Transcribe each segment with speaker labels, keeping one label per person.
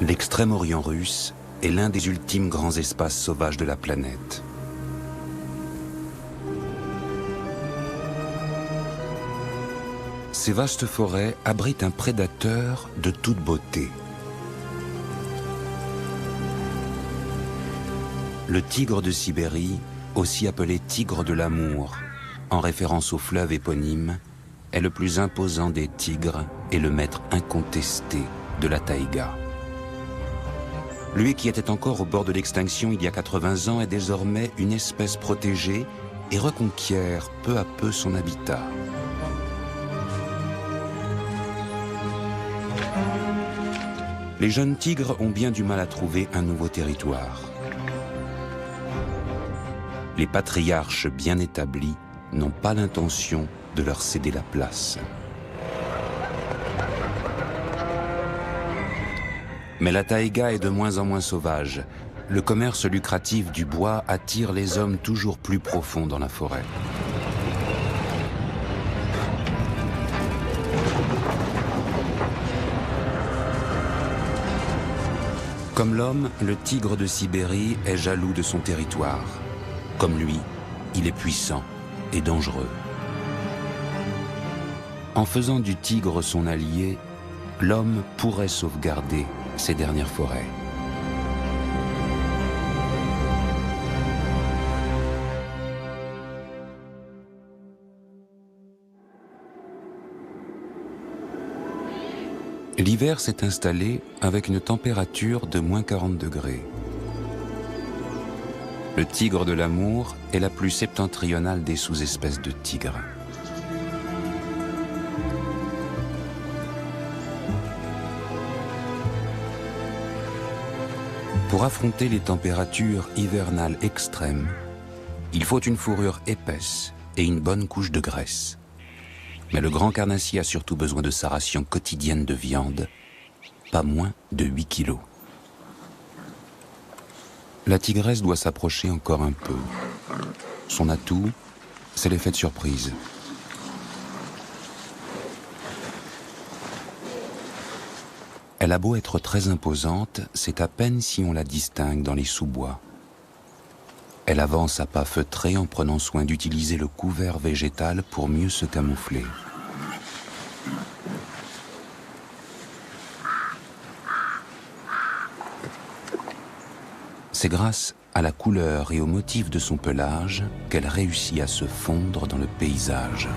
Speaker 1: L'extrême-orient russe est l'un des ultimes grands espaces sauvages de la planète. Ces vastes forêts abritent un prédateur de toute beauté. Le tigre de Sibérie, aussi appelé tigre de l'amour, en référence au fleuve éponyme, est le plus imposant des tigres et le maître incontesté de la taïga. Lui qui était encore au bord de l'extinction il y a 80 ans est désormais une espèce protégée et reconquiert peu à peu son habitat. Les jeunes tigres ont bien du mal à trouver un nouveau territoire. Les patriarches bien établis n'ont pas l'intention de leur céder la place. Mais la taïga est de moins en moins sauvage. Le commerce lucratif du bois attire les hommes toujours plus profonds dans la forêt. Comme l'homme, le tigre de Sibérie est jaloux de son territoire. Comme lui, il est puissant et dangereux. En faisant du tigre son allié, l'homme pourrait sauvegarder ces dernières forêts. L'hiver s'est installé avec une température de moins 40 degrés. Le tigre de l'amour est la plus septentrionale des sous-espèces de tigre. Pour affronter les températures hivernales extrêmes, il faut une fourrure épaisse et une bonne couche de graisse. Mais le grand carnassier a surtout besoin de sa ration quotidienne de viande, pas moins de 8 kilos. La tigresse doit s'approcher encore un peu. Son atout, c'est l'effet de surprise. Elle a beau être très imposante, c'est à peine si on la distingue dans les sous-bois. Elle avance à pas feutrés en prenant soin d'utiliser le couvert végétal pour mieux se camoufler. C'est grâce à la couleur et au motif de son pelage qu'elle réussit à se fondre dans le paysage.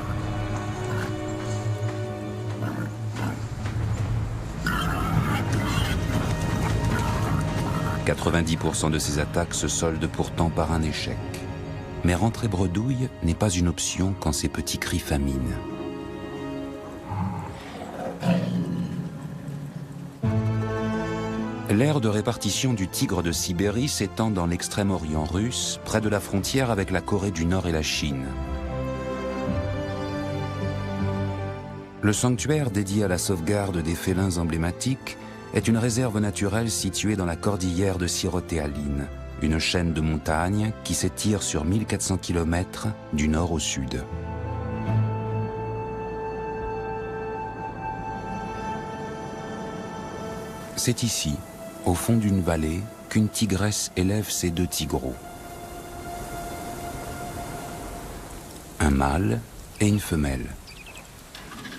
Speaker 1: « 90% de ses attaques se soldent pourtant par un échec. Mais rentrer bredouille n'est pas une option quand ses petits cris faminent. L'aire de répartition du tigre de Sibérie s'étend dans l'extrême-orient russe, près de la frontière avec la Corée du Nord et la Chine. Le sanctuaire dédié à la sauvegarde des félins emblématiques est une réserve naturelle située dans la cordillère de Syrotéaline, une chaîne de montagnes qui s'étire sur 1400 km du nord au sud. C'est ici, au fond d'une vallée, qu'une tigresse élève ses 2 tigreaux. Un mâle et une femelle.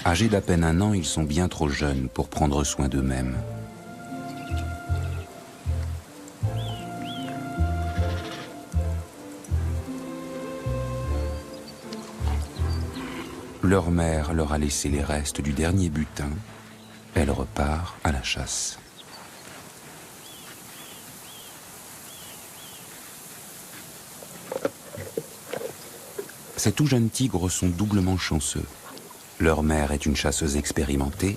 Speaker 1: Âgés d'à peine 1 an, ils sont bien trop jeunes pour prendre soin d'eux-mêmes. Leur mère leur a laissé les restes du dernier butin. Elle repart à la chasse. Ces tout jeunes tigres sont doublement chanceux. Leur mère est une chasseuse expérimentée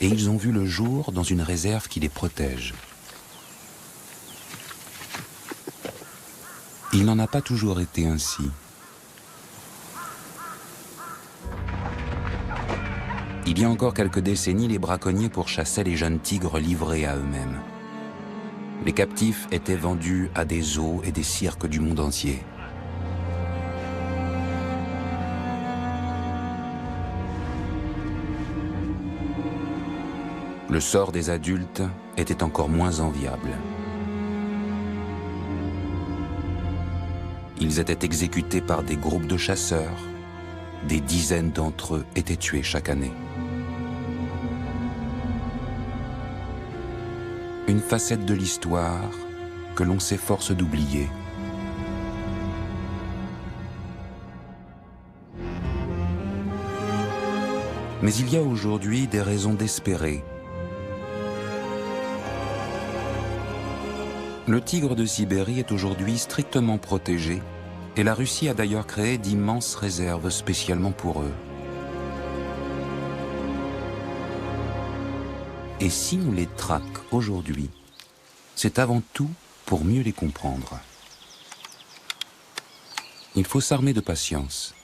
Speaker 1: et ils ont vu le jour dans une réserve qui les protège. Il n'en a pas toujours été ainsi. Il y a encore quelques décennies, les braconniers pourchassaient les jeunes tigres livrés à eux-mêmes. Les captifs étaient vendus à des zoos et des cirques du monde entier. Le sort des adultes étaient encore moins enviables. Ils étaient exécutés par des groupes de chasseurs. Des dizaines d'entre eux étaient tués chaque année. Une facette de l'histoire que l'on s'efforce d'oublier. Mais il y a aujourd'hui des raisons d'espérer. Le tigre de Sibérie est aujourd'hui strictement protégé et la Russie a d'ailleurs créé d'immenses réserves spécialement pour eux. Et si on les traque aujourd'hui, c'est avant tout pour mieux les comprendre. Il faut s'armer de patience.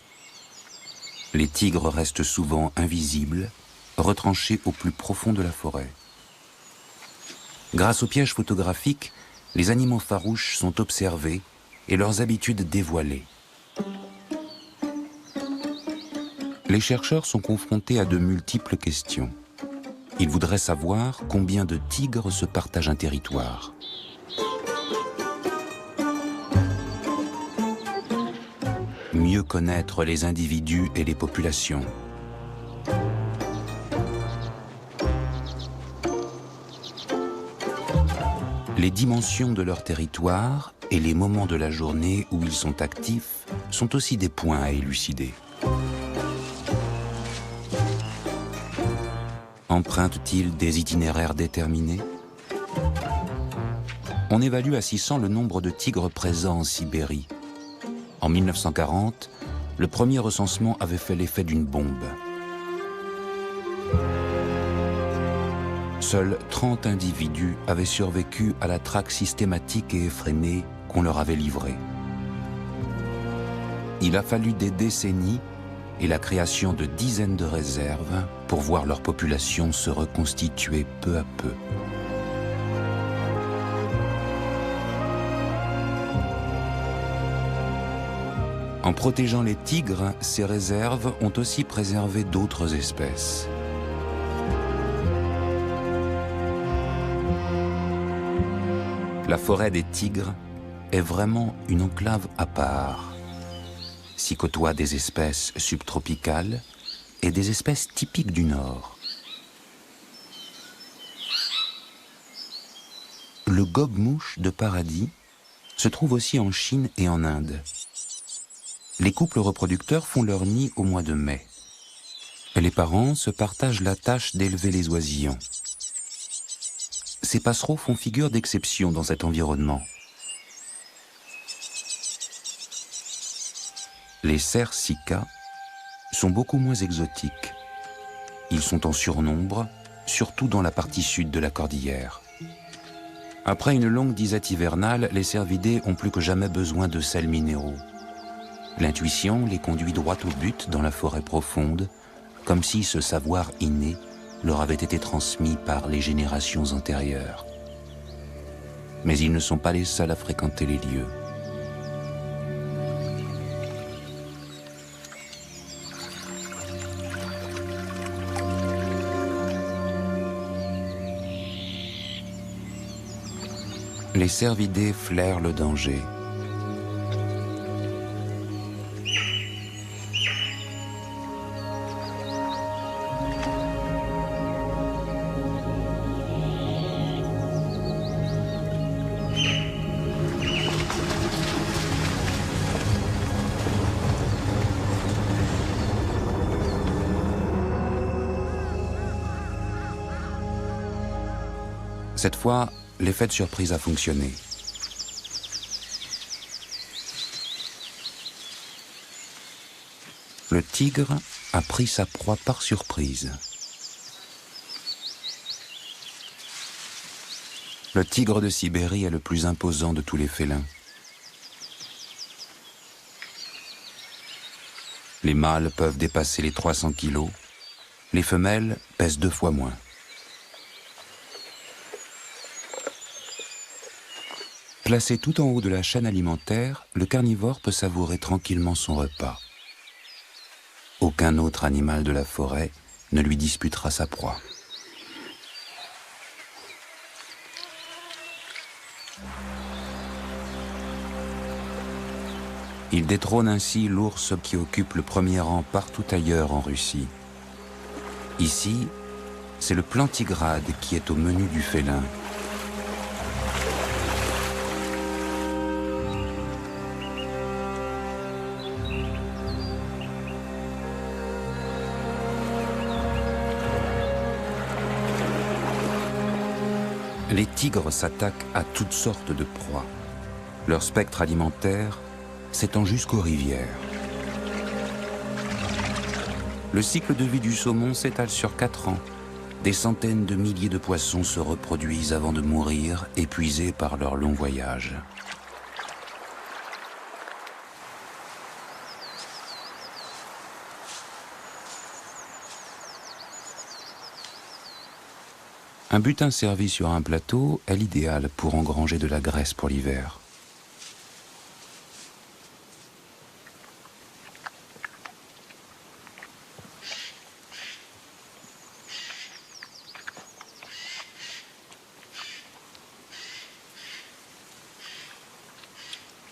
Speaker 1: Les tigres restent souvent invisibles, retranchés au plus profond de la forêt. Grâce aux pièges photographiques, les animaux farouches sont observés et leurs habitudes dévoilées. Les chercheurs sont confrontés à de multiples questions. Ils voudraient savoir combien de tigres se partagent un territoire. Mieux connaître les individus et les populations. Les dimensions de leur territoire et les moments de la journée où ils sont actifs sont aussi des points à élucider. Empruntent-ils des itinéraires déterminés? On évalue à 600 le nombre de tigres présents en Sibérie. En 1940, le premier recensement avait fait l'effet d'une bombe. Seuls 30 individus avaient survécu à la traque systématique et effrénée qu'on leur avait livrée. Il a fallu des décennies et la création de dizaines de réserves pour voir leur population se reconstituer peu à peu. En protégeant les tigres, ces réserves ont aussi préservé d'autres espèces. La forêt des tigres est vraiment une enclave à part. S'y côtoient des espèces subtropicales et des espèces typiques du Nord. Le gobe-mouche de paradis se trouve aussi en Chine et en Inde. Les couples reproducteurs font leur nid au mois de mai. Les parents se partagent la tâche d'élever les oisillons. Ces passereaux font figure d'exception dans cet environnement. Les cerfs sika sont beaucoup moins exotiques. Ils sont en surnombre, surtout dans la partie sud de la cordillère. Après une longue disette hivernale, les cervidés ont plus que jamais besoin de sels minéraux. L'intuition les conduit droit au but dans la forêt profonde, comme si ce savoir inné leur avait été transmis par les générations antérieures. Mais ils ne sont pas les seuls à fréquenter les lieux. Les cervidés flairent le danger. Cette fois, l'effet de surprise a fonctionné. Le tigre a pris sa proie par surprise. Le tigre de Sibérie est le plus imposant de tous les félins. Les mâles peuvent dépasser les 300 kilos, les femelles pèsent 2 fois moins. Placé tout en haut de la chaîne alimentaire, le carnivore peut savourer tranquillement son repas. Aucun autre animal de la forêt ne lui disputera sa proie. Il détrône ainsi l'ours qui occupe le premier rang partout ailleurs en Russie. Ici, c'est le plantigrade qui est au menu du félin. Les tigres s'attaquent à toutes sortes de proies. Leur spectre alimentaire s'étend jusqu'aux rivières. Le cycle de vie du saumon s'étale sur 4 ans. Des centaines de milliers de poissons se reproduisent avant de mourir, épuisés par leur long voyage. Un butin servi sur un plateau est l'idéal pour engranger de la graisse pour l'hiver.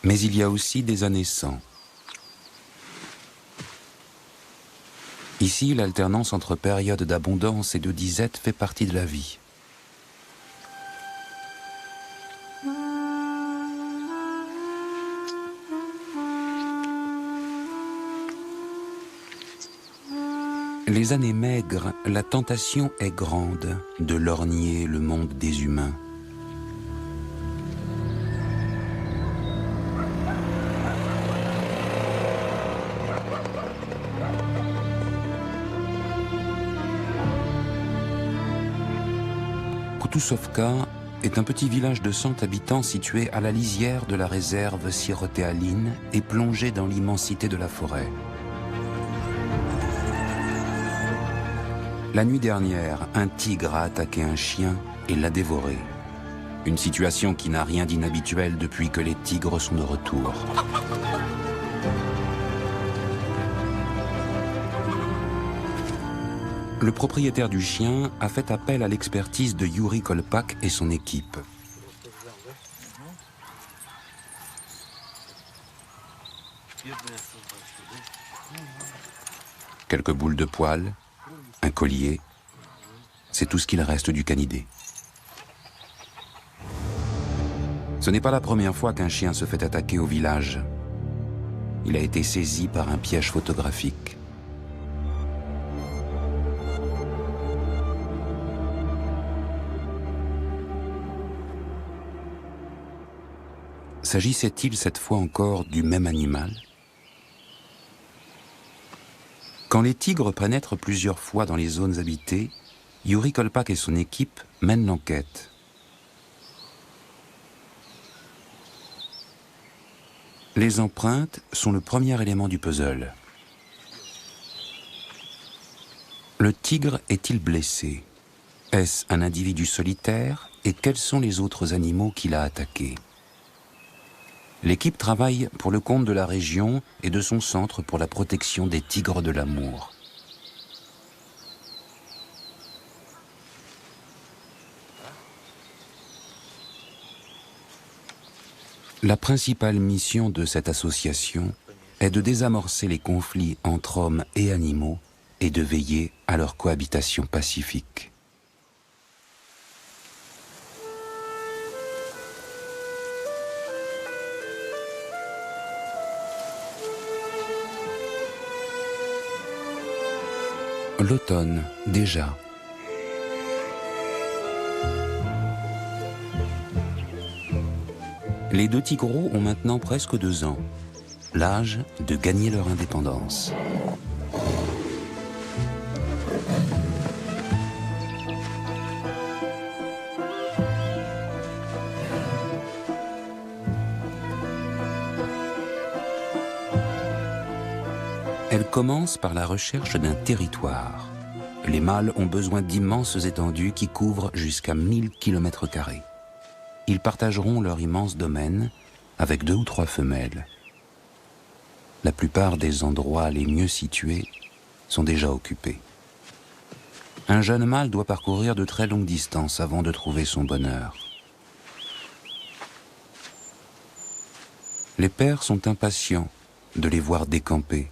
Speaker 1: Mais il y a aussi des années sans. Ici, l'alternance entre périodes d'abondance et de disette fait partie de la vie. Les années maigres, la tentation est grande de lorgner le monde des humains. Koutousovka est un petit village de 100 habitants situé à la lisière de la réserve Sirotéaline et plongé dans l'immensité de la forêt. La nuit dernière, un tigre a attaqué un chien et l'a dévoré. Une situation qui n'a rien d'inhabituel depuis que les tigres sont de retour. Le propriétaire du chien a fait appel à l'expertise de Yuri Kolpak et son équipe. Quelques boules de poils, un collier, c'est tout ce qu'il reste du canidé. Ce n'est pas la première fois qu'un chien se fait attaquer au village. Il a été saisi par un piège photographique. S'agissait-il cette fois encore du même animal ? Quand les tigres pénètrent plusieurs fois dans les zones habitées, Yuri Kolpak et son équipe mènent l'enquête. Les empreintes sont le premier élément du puzzle. Le tigre est-il blessé? Est-ce un individu solitaire? Et quels sont les autres animaux qu'il a attaqués? L'équipe travaille pour le compte de la région et de son centre pour la protection des tigres de l'amour. La principale mission de cette association est de désamorcer les conflits entre hommes et animaux et de veiller à leur cohabitation pacifique. L'automne, déjà. Les deux tigreaux ont maintenant presque 2 ans, l'âge de gagner leur indépendance. Elle commence par la recherche d'un territoire. Les mâles ont besoin d'immenses étendues qui couvrent jusqu'à 1000 km². Ils partageront leur immense domaine avec 2 ou 3 femelles. La plupart des endroits les mieux situés sont déjà occupés. Un jeune mâle doit parcourir de très longues distances avant de trouver son bonheur. Les pères sont impatients de les voir décamper.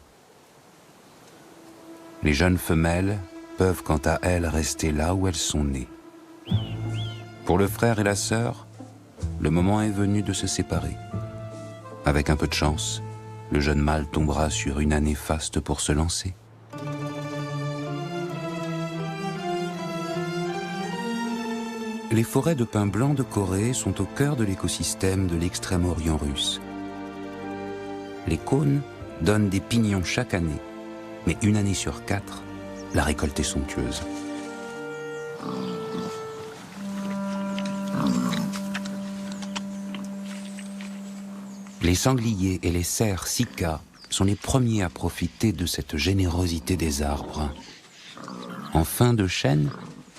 Speaker 1: Les jeunes femelles peuvent quant à elles rester là où elles sont nées. Pour le frère et la sœur, le moment est venu de se séparer. Avec un peu de chance, le jeune mâle tombera sur une année faste pour se lancer. Les forêts de pins blancs de Corée sont au cœur de l'écosystème de l'Extrême-Orient russe. Les cônes donnent des pignons chaque année, mais une année sur 4, la récolte est somptueuse. Les sangliers et les cerfs sika sont les premiers à profiter de cette générosité des arbres. En fin de chaîne,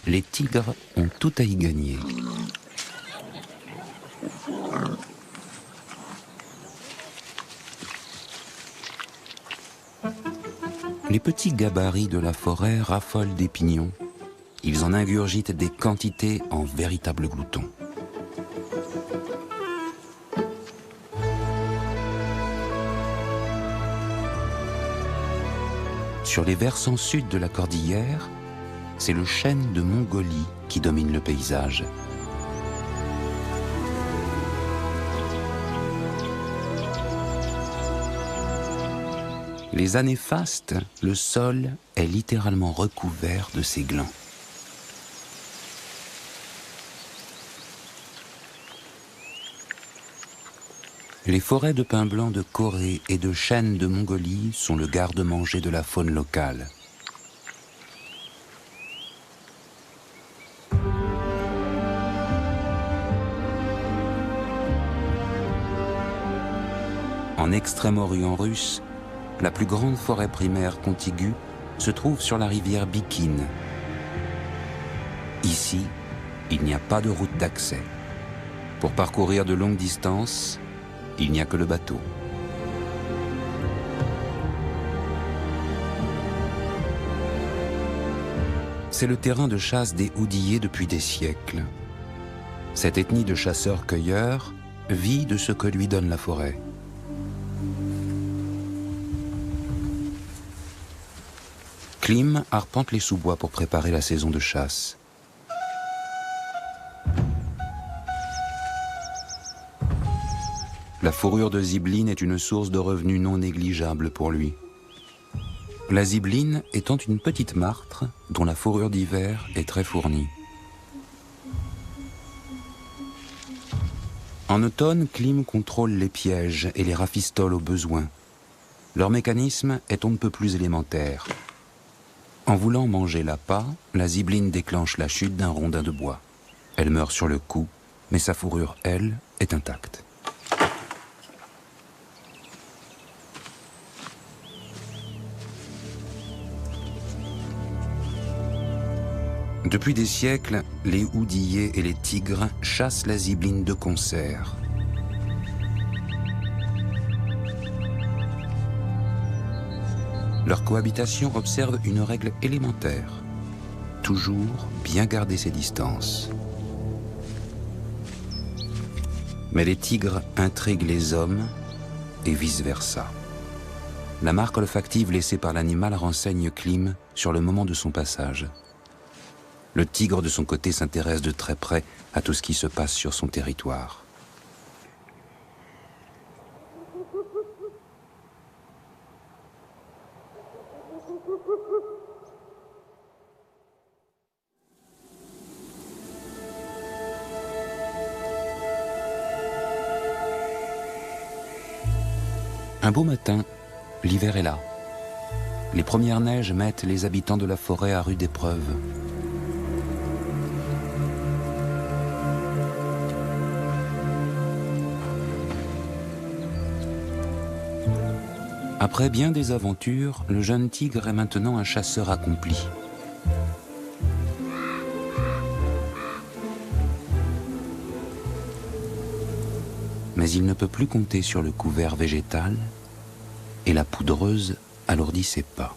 Speaker 1: les tigres ont tout à y gagner. Les petits gabarits de la forêt raffolent des pignons. Ils en ingurgitent des quantités en véritables gloutons. Sur les versants sud de la cordillère, c'est le chêne de Mongolie qui domine le paysage. Les années fastes, le sol est littéralement recouvert de ces glands. Les forêts de pins blancs de Corée et de chênes de Mongolie sont le garde-manger de la faune locale. En Extrême-Orient russe, la plus grande forêt primaire contiguë se trouve sur la rivière Bikin. Ici, il n'y a pas de route d'accès. Pour parcourir de longues distances, il n'y a que le bateau. C'est le terrain de chasse des Oudillés depuis des siècles. Cette ethnie de chasseurs-cueilleurs vit de ce que lui donne la forêt. Klim arpente les sous-bois pour préparer la saison de chasse. La fourrure de zibeline est une source de revenus non négligeable pour lui. La zibeline étant une petite martre dont la fourrure d'hiver est très fournie. En automne, Klim contrôle les pièges et les rafistole au besoin. Leur mécanisme est on ne peut plus élémentaire. En voulant manger l'appât, la zibeline déclenche la chute d'un rondin de bois. Elle meurt sur le coup, mais sa fourrure, elle, est intacte. Depuis des siècles, les Oudillés et les tigres chassent la zibeline de concert. Leur cohabitation observe une règle élémentaire. Toujours bien garder ses distances. Mais les tigres intriguent les hommes et vice-versa. La marque olfactive laissée par l'animal renseigne Klim sur le moment de son passage. Le tigre, de son côté, s'intéresse de très près à tout ce qui se passe sur son territoire. Un beau matin, l'hiver est là. Les premières neiges mettent les habitants de la forêt à rude épreuve. Après bien des aventures, le jeune tigre est maintenant un chasseur accompli. Mais il ne peut plus compter sur le couvert végétal et la poudreuse alourdit ses pas.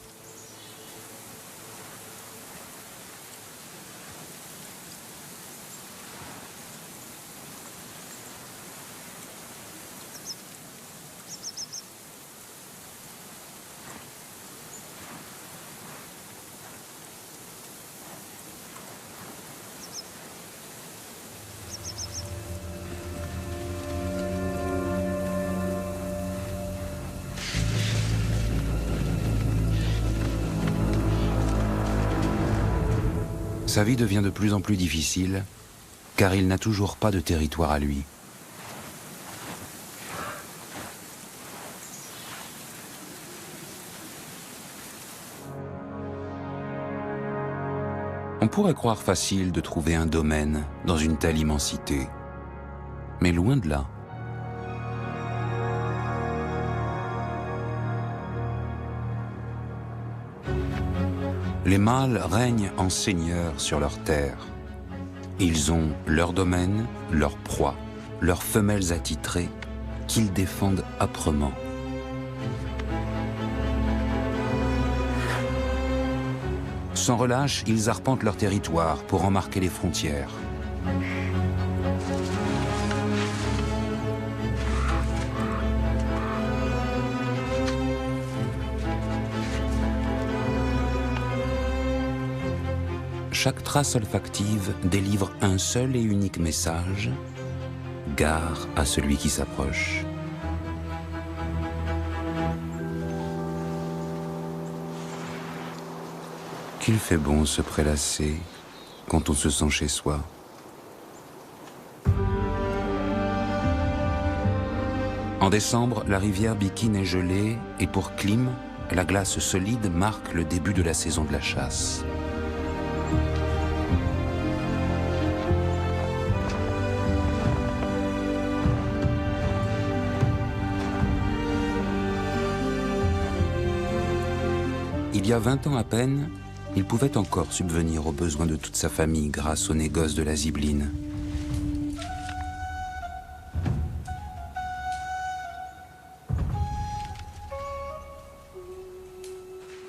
Speaker 1: Sa vie devient de plus en plus difficile, car il n'a toujours pas de territoire à lui. On pourrait croire facile de trouver un domaine dans une telle immensité, mais loin de là. Les mâles règnent en seigneurs sur leur terre. Ils ont leur domaine, leur proie, leurs femelles attitrées, qu'ils défendent âprement. Sans relâche, ils arpentent leur territoire pour en marquer les frontières. Chaque trace olfactive délivre un seul et unique message: gare à celui qui s'approche. Qu'il fait bon se prélasser quand on se sent chez soi. En décembre, la rivière Bikin est gelée et pour Klim, la glace solide marque le début de la saison de la chasse. Il y a 20 ans à peine, il pouvait encore subvenir aux besoins de toute sa famille grâce au négoce de la zibeline.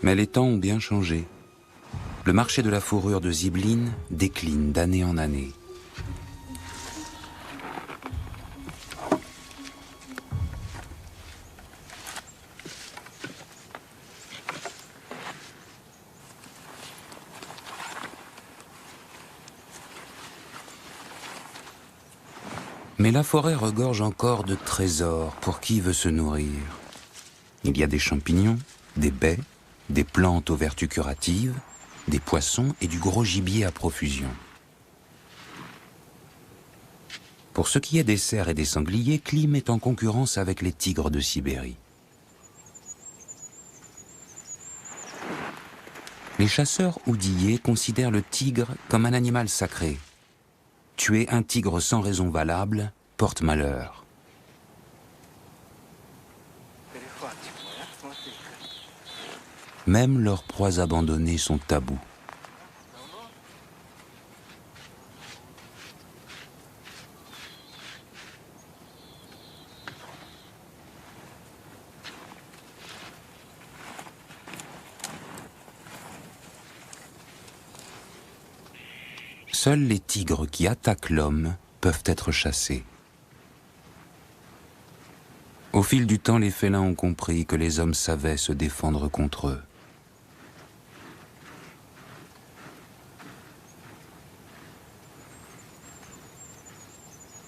Speaker 1: Mais les temps ont bien changé. Le marché de la fourrure de zibeline décline d'année en année. Mais la forêt regorge encore de trésors pour qui veut se nourrir. Il y a des champignons, des baies, des plantes aux vertus curatives, des poissons et du gros gibier à profusion. Pour ce qui est des cerfs et des sangliers, Klim est en concurrence avec les tigres de Sibérie. Les chasseurs oudillés considèrent le tigre comme un animal sacré. Tuer un tigre sans raison valable porte malheur. Même leurs proies abandonnées sont tabous. Seuls les tigres qui attaquent l'homme peuvent être chassés. Au fil du temps, les félins ont compris que les hommes savaient se défendre contre eux.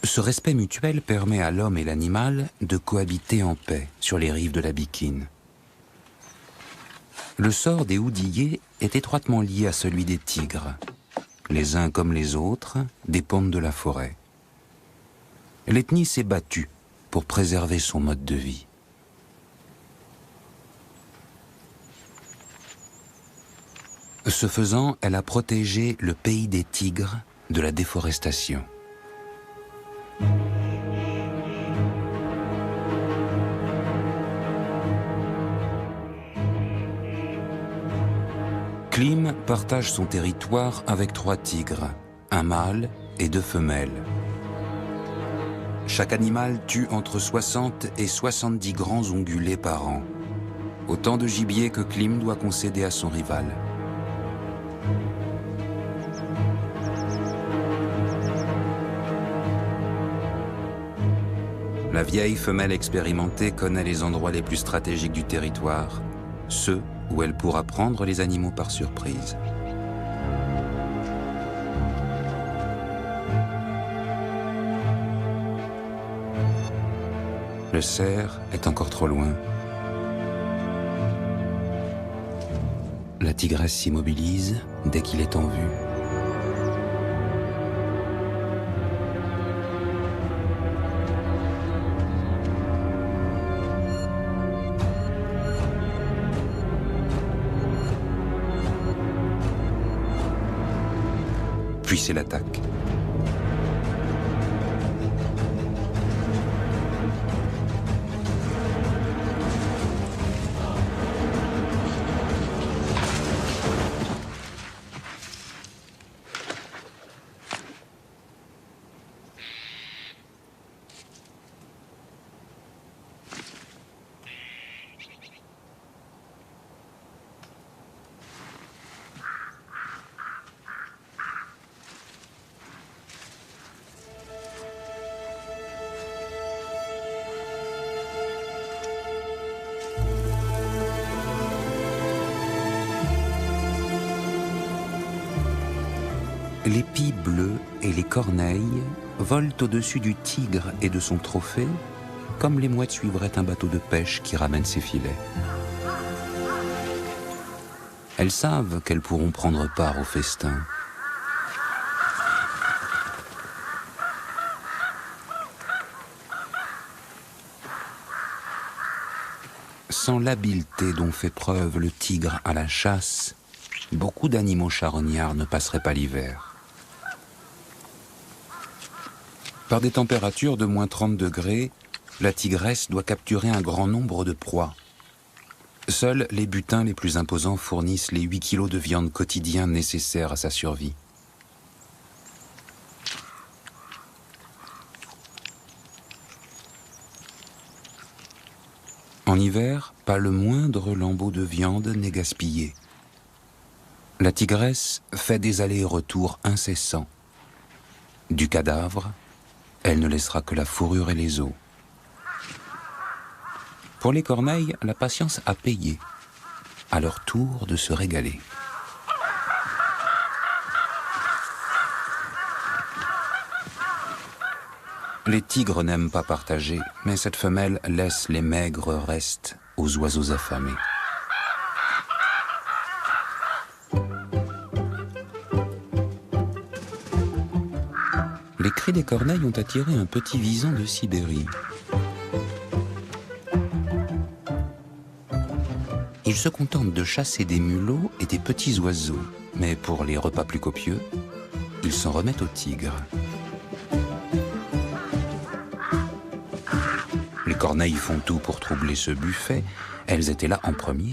Speaker 1: Ce respect mutuel permet à l'homme et l'animal de cohabiter en paix sur les rives de la Bikin. Le sort des oudillés est étroitement lié à celui des tigres. Les uns comme les autres dépendent de la forêt. L'ethnie s'est battue pour préserver son mode de vie. Ce faisant, elle a protégé le pays des tigres de la déforestation. Klim partage son territoire avec 3 tigres, un mâle et 2 femelles. Chaque animal tue entre 60 et 70 grands ongulés par an, autant de gibier que Klim doit concéder à son rival. La vieille femelle expérimentée connaît les endroits les plus stratégiques du territoire, ceux où elle pourra prendre les animaux par surprise. Le cerf est encore trop loin. La tigresse s'immobilise dès qu'il est en vue. Puis c'est l'attaque. Les pies bleues et les corneilles volent au-dessus du tigre et de son trophée, comme les mouettes suivraient un bateau de pêche qui ramène ses filets. Elles savent qu'elles pourront prendre part au festin. Sans l'habileté dont fait preuve le tigre à la chasse, beaucoup d'animaux charognards ne passeraient pas l'hiver. Par des températures de moins 30 degrés, la tigresse doit capturer un grand nombre de proies. Seuls les butins les plus imposants fournissent les 8 kilos de viande quotidien nécessaires à sa survie. En hiver, pas le moindre lambeau de viande n'est gaspillé. La tigresse fait des allers-retours incessants. Du cadavre, elle ne laissera que la fourrure et les os. Pour les corneilles, la patience a payé. À leur tour de se régaler. Les tigres n'aiment pas partager, mais cette femelle laisse les maigres restes aux oiseaux affamés. Les cris des corneilles ont attiré un petit vison de Sibérie. Il se contente de chasser des mulots et des petits oiseaux, mais pour les repas plus copieux, il s'en remet aux tigres. Les corneilles font tout pour troubler ce buffet, elles étaient là en premier.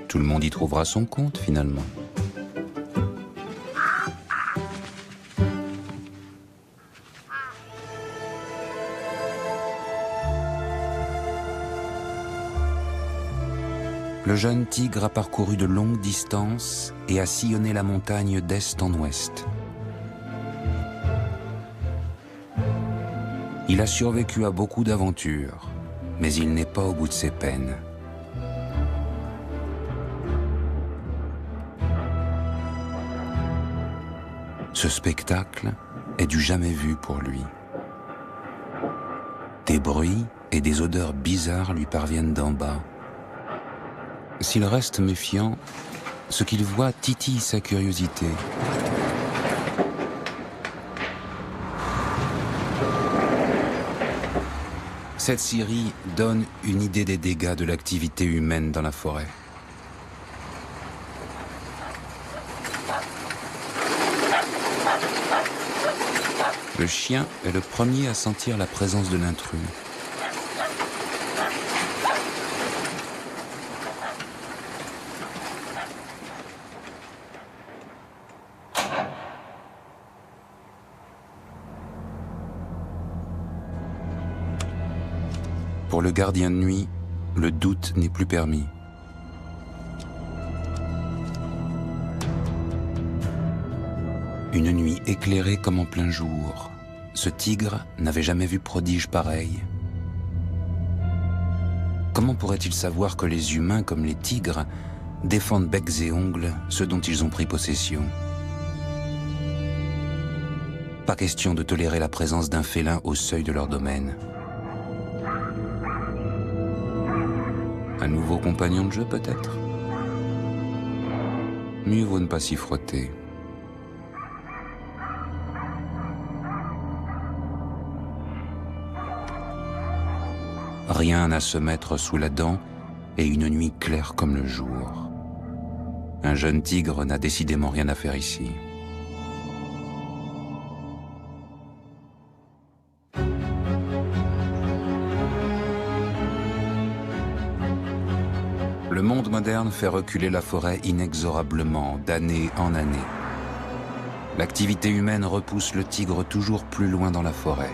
Speaker 1: Tout le monde y trouvera son compte, finalement. Le jeune tigre a parcouru de longues distances et a sillonné la montagne d'est en ouest. Il a survécu à beaucoup d'aventures, mais il n'est pas au bout de ses peines. Ce spectacle est du jamais vu pour lui. Des bruits et des odeurs bizarres lui parviennent d'en bas. S'il reste méfiant, ce qu'il voit titille sa curiosité. Cette scierie donne une idée des dégâts de l'activité humaine dans la forêt. Le chien est le premier à sentir la présence de l'intrus. Pour le gardien de nuit, le doute n'est plus permis. Une nuit éclairée comme en plein jour. Ce tigre n'avait jamais vu prodige pareil. Comment pourrait-il savoir que les humains, comme les tigres, défendent becs et ongles ceux dont ils ont pris possession? Pas question de tolérer la présence d'un félin au seuil de leur domaine. Un nouveau compagnon de jeu, peut-être? Mieux vaut ne pas s'y frotter. Rien à se mettre sous la dent, et une nuit claire comme le jour. Un jeune tigre n'a décidément rien à faire ici. Le monde moderne fait reculer la forêt inexorablement, d'année en année. L'activité humaine repousse le tigre toujours plus loin dans la forêt.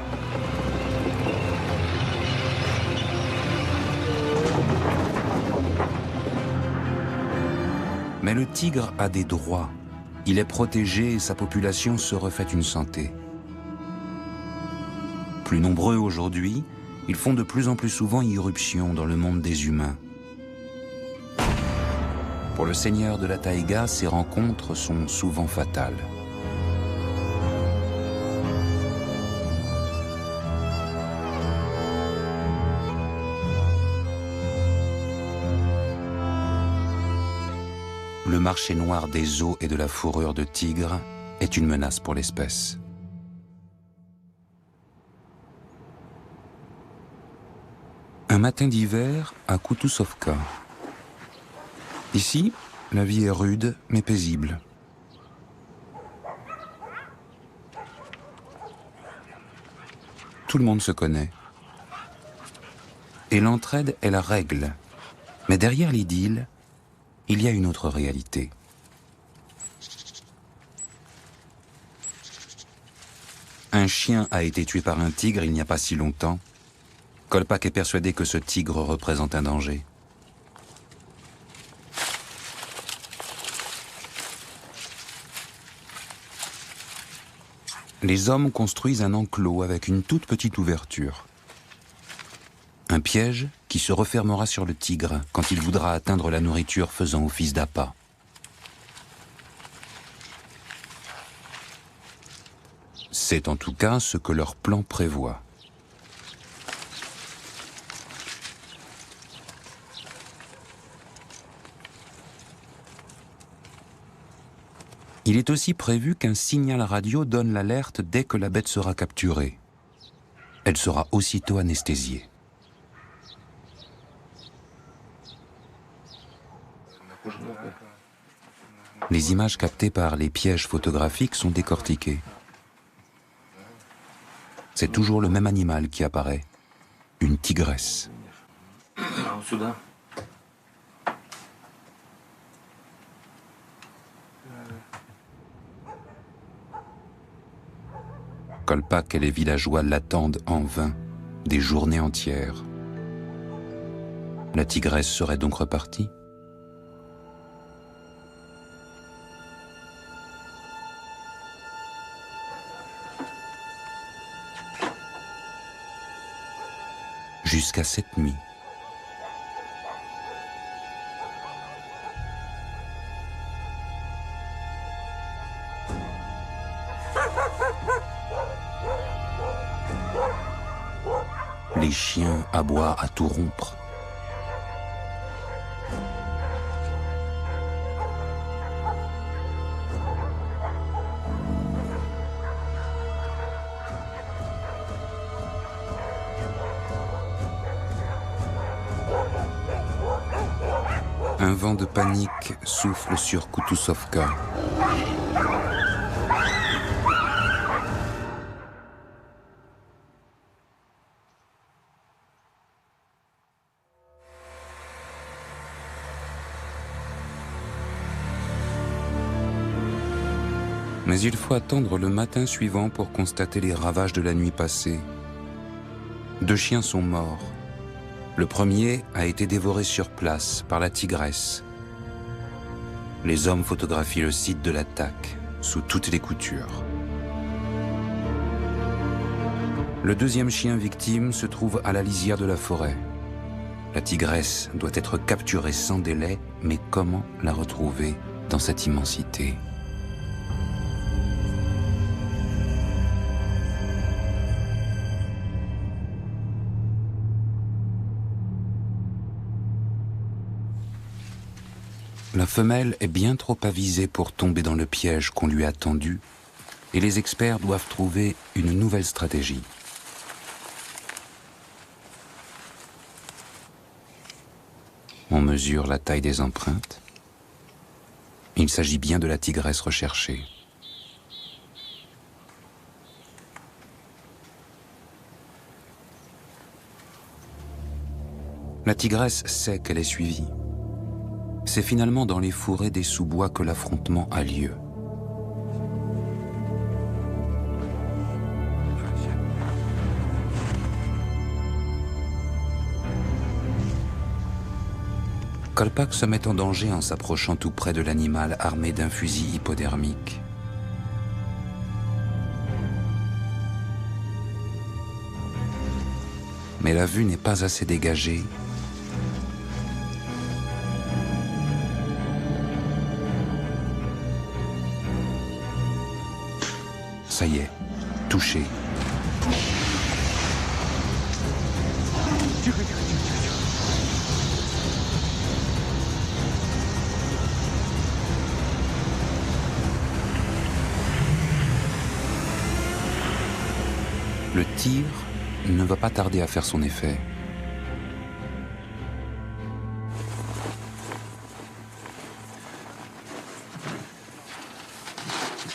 Speaker 1: Mais le tigre a des droits. Il est protégé et sa population se refait une santé. Plus nombreux aujourd'hui, ils font de plus en plus souvent irruption dans le monde des humains. Pour le seigneur de la taïga, ces rencontres sont souvent fatales. Le marché noir des os et de la fourrure de tigre est une menace pour l'espèce. Un matin d'hiver à Kutuzovka. Ici, la vie est rude mais paisible. Tout le monde se connaît. Et l'entraide est la règle. Mais derrière l'idylle, il y a une autre réalité. Un chien a été tué par un tigre il n'y a pas si longtemps. Kolpak est persuadé que ce tigre représente un danger. Les hommes construisent un enclos avec une toute petite ouverture. Un piège qui se refermera sur le tigre quand il voudra atteindre la nourriture faisant office d'appât. C'est en tout cas ce que leur plan prévoit. Il est aussi prévu qu'un signal radio donne l'alerte dès que la bête sera capturée. Elle sera aussitôt anesthésiée. Les images captées par les pièges photographiques sont décortiquées. C'est toujours le même animal qui apparaît, une tigresse. Kolpak et les villageois l'attendent en vain, des journées entières. La tigresse serait donc repartie ? Jusqu'à cette nuit. Les chiens aboient à tout rompre. Un vent de panique souffle sur Kutuzovka. Mais il faut attendre le matin suivant pour constater les ravages de la nuit passée. 2 chiens sont morts. Le premier a été dévoré sur place par la tigresse. Les hommes photographient le site de l'attaque, sous toutes les coutures. Le 2e chien victime se trouve à la lisière de la forêt. La tigresse doit être capturée sans délai, mais comment la retrouver dans cette immensité ? La femelle est bien trop avisée pour tomber dans le piège qu'on lui a tendu, et les experts doivent trouver une nouvelle stratégie. On mesure la taille des empreintes. Il s'agit bien de la tigresse recherchée. La tigresse sait qu'elle est suivie. C'est finalement dans les fourrés des sous-bois que l'affrontement a lieu. Kolpak se met en danger en s'approchant tout près de l'animal armé d'un fusil hypodermique. Mais la vue n'est pas assez dégagée. Ça y est, touché. Le tir ne va pas tarder à faire son effet.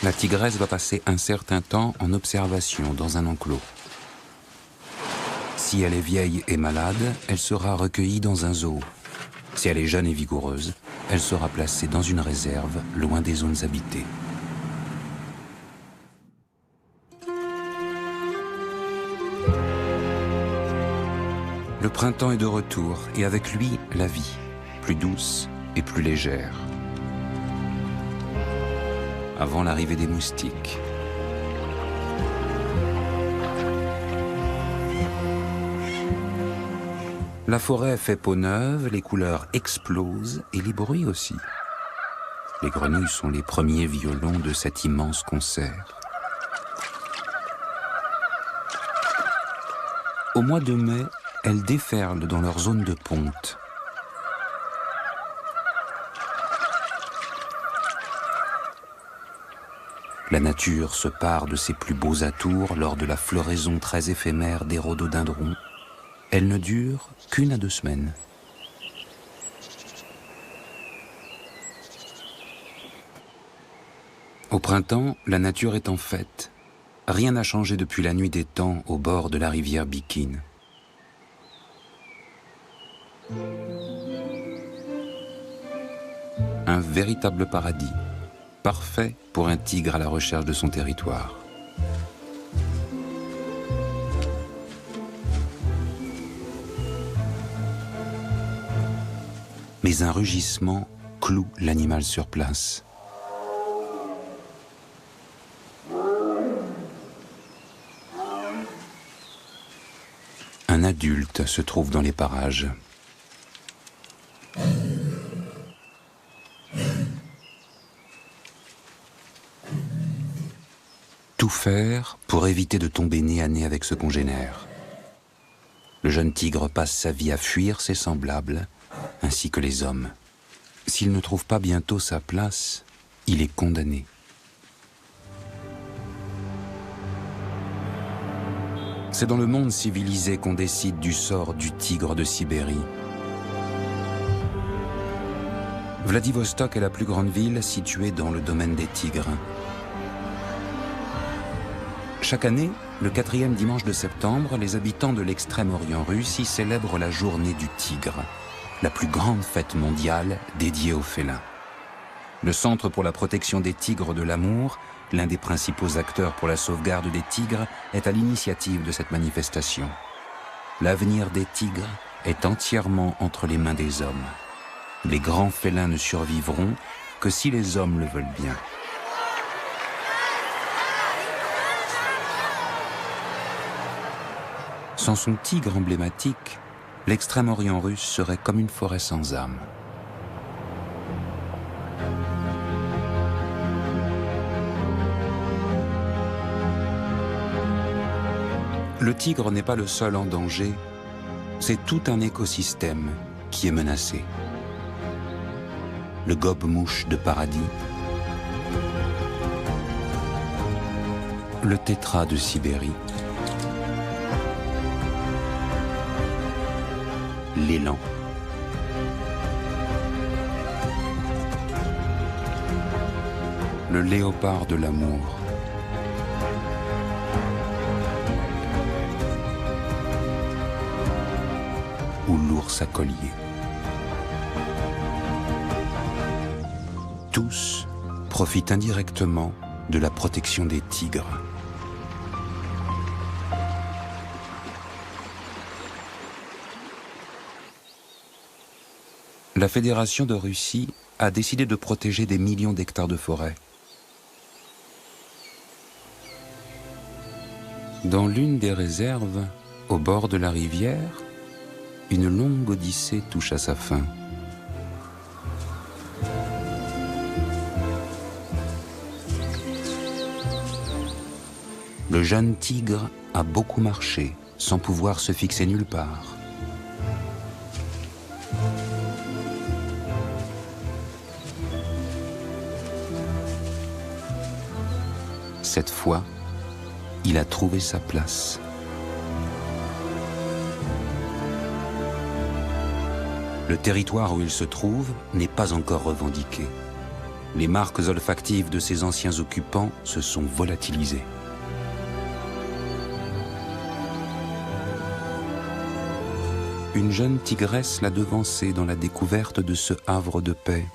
Speaker 1: La tigresse va passer un certain temps en observation dans un enclos. Si elle est vieille et malade, elle sera recueillie dans un zoo. Si elle est jeune et vigoureuse, elle sera placée dans une réserve, loin des zones habitées. Le printemps est de retour, et avec lui, la vie, plus douce et plus légère. Avant l'arrivée des moustiques. La forêt fait peau neuve, les couleurs explosent et les bruits aussi. Les grenouilles sont les premiers violons de cet immense concert. Au mois de mai, elles déferlent dans leur zone de ponte. La nature se pare de ses plus beaux atours lors de la floraison très éphémère des rhododendrons. Elle ne dure qu'1 à 2 semaines. Au printemps, la nature est en fête. Rien n'a changé depuis la nuit des temps au bord de la rivière Bikine. Un véritable paradis, parfait pour un tigre à la recherche de son territoire. Mais un rugissement cloue l'animal sur place. Un adulte se trouve dans les parages. Tout faire pour éviter de tomber nez à nez avec ce congénère. Le jeune tigre passe sa vie à fuir ses semblables, ainsi que les hommes. S'il ne trouve pas bientôt sa place, il est condamné. C'est dans le monde civilisé qu'on décide du sort du tigre de Sibérie. Vladivostok est la plus grande ville située dans le domaine des tigres. Chaque année, le 4e dimanche de septembre, les habitants de l'extrême-orient russe y célèbrent la journée du tigre, la plus grande fête mondiale dédiée aux félins. Le Centre pour la protection des tigres de l'amour, l'un des principaux acteurs pour la sauvegarde des tigres, est à l'initiative de cette manifestation. L'avenir des tigres est entièrement entre les mains des hommes. Les grands félins ne survivront que si les hommes le veulent bien. Sans son tigre emblématique, l'extrême-orient russe serait comme une forêt sans âme. Le tigre n'est pas le seul en danger, c'est tout un écosystème qui est menacé. Le gobe-mouche de paradis, le tétras de Sibérie, l'élan, le léopard de l'amour. Ou l'ours à collier. Tous profitent indirectement de la protection des tigres. La Fédération de Russie a décidé de protéger des millions d'hectares de forêt. Dans l'une des réserves, au bord de la rivière, une longue odyssée touche à sa fin. Le jeune tigre a beaucoup marché, sans pouvoir se fixer nulle part. Cette fois, il a trouvé sa place. Le territoire où il se trouve n'est pas encore revendiqué. Les marques olfactives de ses anciens occupants se sont volatilisées. Une jeune tigresse l'a devancé dans la découverte de ce havre de paix.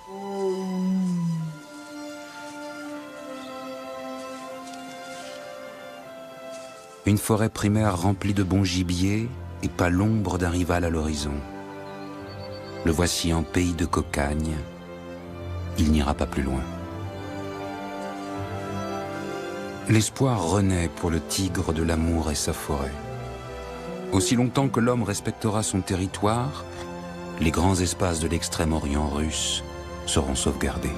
Speaker 1: Une forêt primaire remplie de bons gibiers et pas l'ombre d'un rival à l'horizon. Le voici en pays de cocagne. Il n'ira pas plus loin. L'espoir renaît pour le tigre de l'amour et sa forêt. Aussi longtemps que l'homme respectera son territoire, les grands espaces de l'extrême-orient russe seront sauvegardés.